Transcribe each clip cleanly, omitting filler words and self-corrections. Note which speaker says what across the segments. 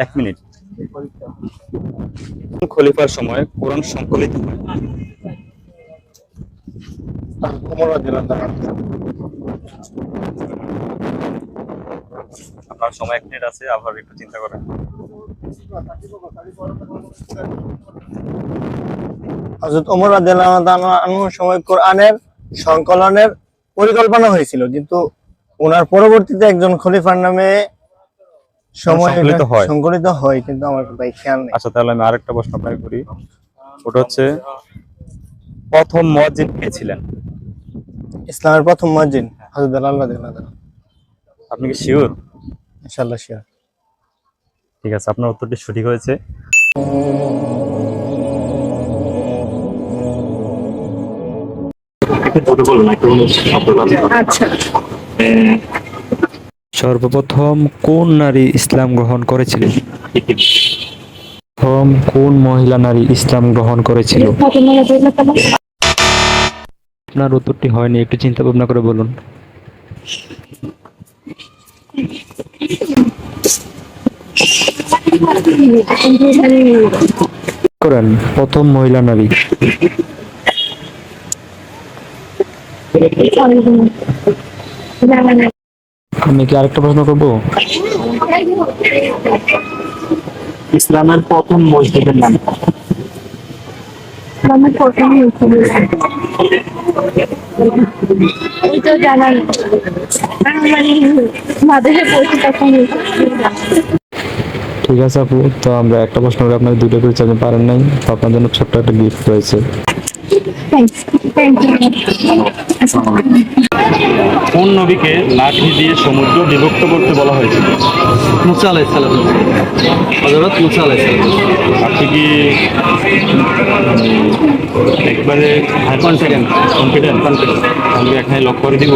Speaker 1: 1 minute. খলিফার সময় কোরআন সংকলিত হয়?
Speaker 2: ওমর রাদিয়াল্লাহু তাআলা।
Speaker 1: আপনার সময় 1 মিনিট আছে, আবার একটু চিন্তা করেন।
Speaker 2: হযরত ওমর রাদিয়াল্লাহু তাআলা আনহুর সময় কোরআনের সংকলনের পরিকল্পনা হয়েছিল, কিন্তু ওনার পরবর্তীতে একজন খলিফার নামে সময় সংকলিত হয়, কিন্তু আমার ভাই খেয়াল নেই।
Speaker 1: আচ্ছা, তাহলে আমি আরেকটা প্রশ্ন আপনাকে করি। ওটা হচ্ছে, প্রথম মুয়াজ্জিন কে ছিলেন?
Speaker 2: ইসলামের প্রথম মুয়াজ্জিন হযরত বেলাল রাদিয়াল্লাহু তাআলা।
Speaker 1: আপনি কি শিওর?
Speaker 2: ইনশাআল্লাহ শিওর।
Speaker 1: ঠিক আছে, আপনার উত্তরটি সঠিক হয়েছে।
Speaker 3: আচ্ছা,
Speaker 1: সর্বপ্রথম কোন নারী ইসলাম গ্রহণ করেছিলেন? প্রথম কোন মহিলা নারী ইসলাম গ্রহণ করেছিল? আপনার উত্তরটি হয়নি, একটু চিন্তা ভাবনা করে বলুন। করেন, প্রথম মহিলা নারী। আমি কি আরেকটা প্রশ্ন করবো?
Speaker 4: ইসলামের প্রথম মসজিদের নাম?
Speaker 3: জানা নেই, মাদ্রাসায় পড়ছি তখন।
Speaker 1: ঠিক আছে আপু, তো আমরা একটা প্রশ্ন করে আপনাকে দুটো করে চাইতে পারেন নাই, তো আপনার জন্য ছোট্ট একটা গিফট রয়েছে। কোন নবীকে লাঠি দিয়ে সমুদ্র বিভক্ত করতে বলা হয়েছিল?
Speaker 4: মুসা আলাইহিস সালাম। হযরত মুসা আলাইহিস সালাম।
Speaker 1: আপনি কি একবারে কনফিডেন্ট? আমি এখানে লক করে দিব।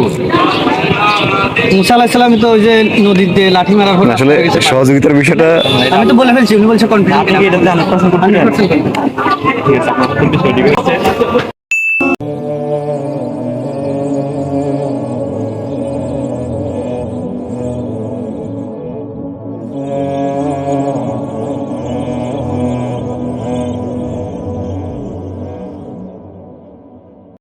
Speaker 4: মুসা আলাইহিস সালাম তো ওই যে নদীতে লাঠি মারার পর
Speaker 5: আসলে সহযোগিতার বিষয়টা
Speaker 4: আমি তো বলে ফেলছি, উনি বলছে কনফিডেন্ট।
Speaker 1: আপনি কি এটা জানেন? 100% ঠিক আছে, আপনার উত্তরটি সঠিক হয়েছে।